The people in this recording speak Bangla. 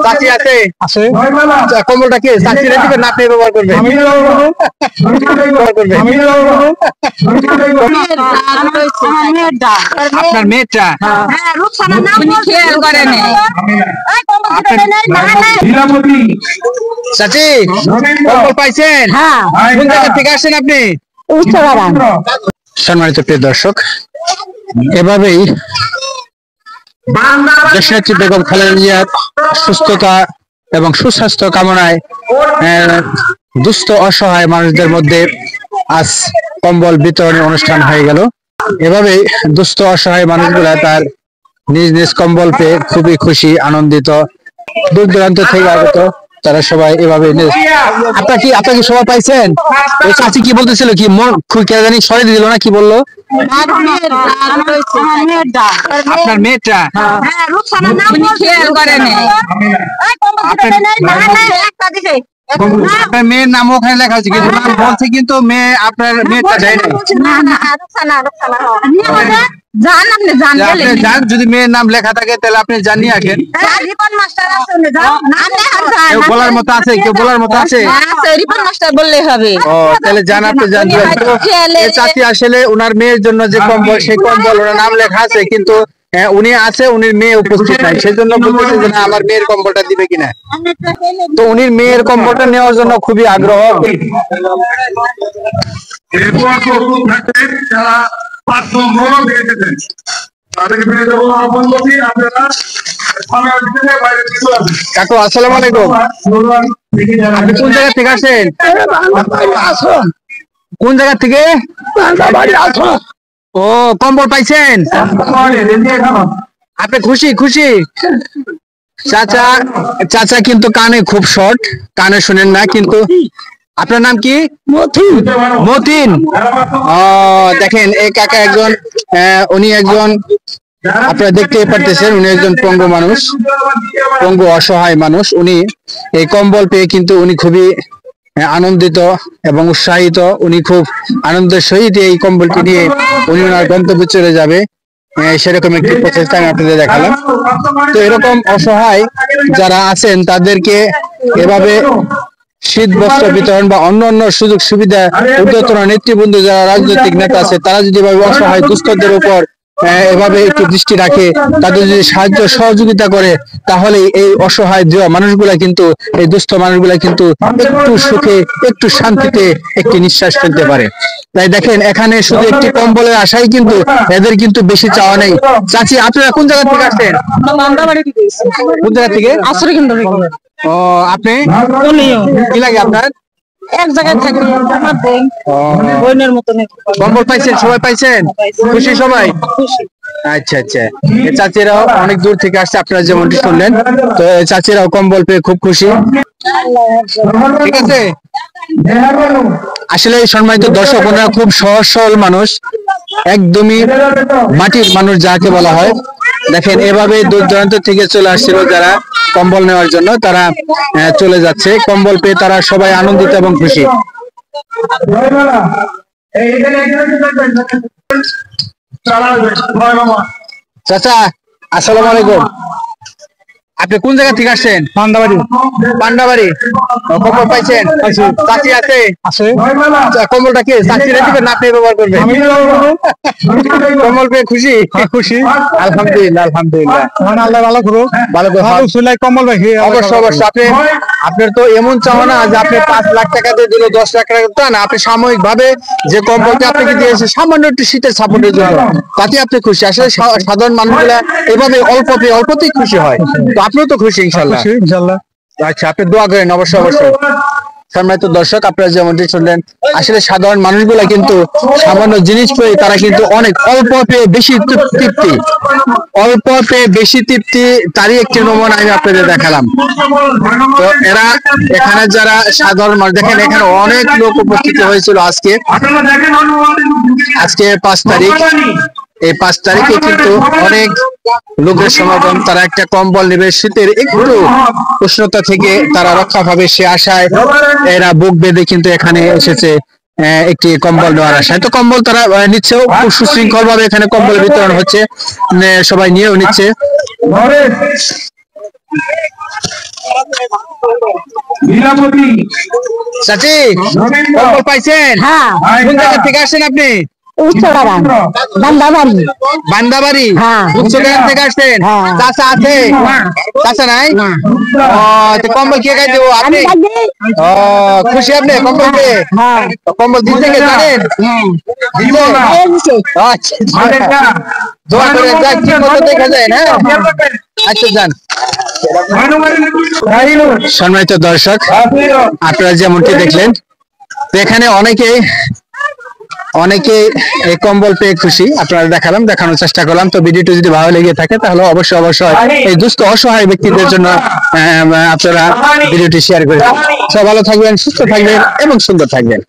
চাচি আছে কম্বলটা কি চাচি দিবেন না আপনি ব্যবহার করবেন? আপনার মেয়েটা চাচি কম্বল পাইছেন? কোন জায়গা থেকে আসছেন আপনি? সম্মানিত প্রিয় দর্শক, এভাবেই দেশনেত্রী বেগম খালেদা জিয়ার সুস্থতা এবং সুস্বাস্থ্য কামনায় দুস্থ অসহায় মানুষদের মধ্যে আজ কম্বল বিতরণের অনুষ্ঠান হয়ে গেল। এভাবেই দুস্থ অসহায় মানুষগুলা তার নিজ নিজ কম্বল পেয়ে খুবই খুশি, আনন্দিত, দূর দূরান্ত থেকে আগত তারা সবাই এভাবে। আপনার কি সবাই পাইছেন? ওই চাচি কি বলতেছিল, কি মন জানি সরে দিল না, কি বললো? আপনার মেয়েটা আপনার মেয়ের নাম ওখানে লেখা হচ্ছে কিন্তু নাম বলছে, কিন্তু মেয়ে আপনার মেয়েটা যায় না। যদি মেয়ের নাম লেখা থাকে তাহলে আপনি জানিয়ে আসেন। কেউ বলার মতো আছে? কেউ বলার মতো আছে? বললেই হবে। ও তাহলে জান, আপনি জানবেন। চাচি আসলে ওনার মেয়ের জন্য যে কম্বল, সেই কম্বল ওনার নাম লেখা আছে, কিন্তু উনি আছে, উনির মেয়ে উপস্থিত নাই, সেই জন্য বলতেছে যে আমার মেয়ের কম্বলটা দিবে কিনা। তো উনির মেয়ের কম্বলটা নেওয়ার জন্য খুবই আগ্রহ। কাকু আসসালামু আলাইকুম, আপনি কোন জায়গা থেকে আসেন? কোন জায়গা থেকে? ও, কম্বল পাইছেন? আপনি খুশি? খুশি? চাচা কিন্তু কানে খুব শর্ট, কানে শুনেন না। কিন্তু আপনার নাম কি? মতিন। দেখেন এই কাকা একজন, উনি একজন, আপনারা দেখতে পারতেছেন উনি একজন পঙ্গু মানুষ, পঙ্গু অসহায় মানুষ। উনি এই কম্বল পেয়ে কিন্তু উনি খুবই আনন্দিত এবং উৎসাহিত। উনি খুব আনন্দের সহিত এই কম্বলটি নিয়ে উনি ওনার গন্তব্যে চলে যাবে, সেরকম একটি প্রচেষ্টা আমি আপনাদের দেখালাম। তো এরকম অসহায় যারা আছেন তাদেরকে এভাবে শীত বস্ত্র বিতরণ বা অন্যান্য সুযোগ সুবিধা ঊর্ধ্বতন নেতৃবৃন্দ যারা রাজনৈতিক নেতা আছে, তারা যদি অসহায় দুস্থদের উপর এভাবে একটু দৃষ্টি রাখে, তাদের যদি সাহায্য সহযোগিতা করে, তাহলে এই অসহায় মানুষগুলা কিন্তু, এই দুস্থ মানুষগুলা কিন্তু একটু সুখে, একটু শান্তিতে একটি নিঃশ্বাস ফেলতে পারে। তাই দেখেন এখানে শুধু একটি কম্বলের আশাই কিন্তু এদের কিন্তু বেশি চাওয়া নেই। চাচি, আপনারা কোন জায়গা থেকে আসছেন? কোন জায়গা থেকে? ও, আপনি কি লাগে আপনার? এক জায়গায় থাকি, কম্বল পাইছেন? সবাই পাইছেন? খুশি সবাই? আচ্ছা আচ্ছা, চাচিরাও অনেক দূর থেকে আসছে, আপনারা যেমনটি শুনলেন। তো চাচিরাও কম্বল পেয়ে খুব খুশি। ঠিক আছে। আসলে সম্মানিত দর্শক, ওনারা খুব সহজ সরল মানুষ, একদমই মাটির মানুষ যাকে বলা হয়। দেখেন এভাবে দূর দূরান্ত থেকে চলে আসছিল যারা কম্বল নেওয়ার জন্য, তারা চলে যাচ্ছে। কম্বল পেয়ে তারা সবাই আনন্দিত এবং খুশি। চাচা আসসালামু আলাইকুম, আপনি কোন জায়গা থেকে আসছেন? পান্ডাবাড়ি। কম্বল পাইছেন? চাচি আছে? কম্বলটা কি চাচি দিবেন না আপনি ব্যবহার করবেন? কম্বল পেয়ে খুশি? খুশি, আলহামদুলিল্লাহ। আলহামদুলিল্লাহ, আল্লাহ ভালো করুক। ভালো করে কম্বল রাখি। অবশ্যই অবশ্যই। আপনার তো এমন চাওয়া না যে আপনি 5 লাখ টাকা দিয়ে দিল, 10 লাখ টাকা, তা না। আপনি সাময়িক ভাবে যে কম্বলটা আপনাকে দিয়েছে সামান্য একটু শীতের সাপোর্টের জন্য, তাতে আপনি খুশি। আসলে সাধারণ মানুষগুলা এভাবে অল্পতেই খুশি হয়। তো আপনিও তো খুশি ইনশাল্লাহ? আচ্ছা, আপনি দোয়া করেন অবশ্যই অবশ্যই। সম্মানিত দর্শক, আপনারা যেমনটি শুনলেন, আসলে সাধারণ মানুষগুলা কিন্তু সামান্য জিনিস পেয়ে তারা কিন্তু অনেক অল্প পেয়ে বেশি তৃপ্তি, অল্প পেয়ে বেশি তৃপ্তি, তারই একটি নমুনা আমি আপনাদের দেখালাম। তো এরা এখানে যারা সাধারণ মানুষ, দেখেন এখানে অনেক লোক উপস্থিত হয়েছিল আজকে 5 তারিখ। এই 5 তারিখে কিন্তু অনেক লোকের সমাগম। তারা একটা কম্বল নেবে, শীতের একটু উষ্ণতা থেকে তারা রক্ষা পাবে সে আশায় এরা বুক বেঁধে কিন্তু এখানে এসেছে একটি কম্বল নেওয়ার আশায়। তো কম্বল তারা নিচ্ছেও খুব সুশৃঙ্খল ভাবে, এখানে কম্বল বিতরণ হচ্ছে, সবাই নিয়েও নিচ্ছে। চাচি কম্বল পাইছেন? হ্যাঁ। কোন জায়গা থেকে আসছেন আপনি? উচ্চগ্রাম বান্দাবাড়ি। বান্দাবাড়ি হ্যাঁ। উচ্চগ্রাম থেকে আসছেন? হ্যাঁ। চাচা আছে? চাচা নাই? তো কম্বল কে গাই দেবো? আপনি? খুশি আপনি কম্বল পেয়ে? কম্বল দিচ্ছে কে জানেন? দিচ্ছে? আচ্ছা, দোয়া করে যাক, ঠিক মতো দেখা যায় না। আচ্ছা যান। সম্মানিত দর্শক, আপনারা যেমনটি দেখলেন, এখানে অনেকে এই কম্বল পেয়ে খুশি। আপনারা দেখানোর চেষ্টা করলাম। তো ভিডিওটি যদি ভালো লেগে থাকে তাহলে অবশ্যই এই দুস্থ অসহায় ব্যক্তিদের জন্য আপনারা ভিডিওটি শেয়ার করে সব ভালো থাকবেন, সুস্থ থাকবেন এবং সুন্দর থাকবেন।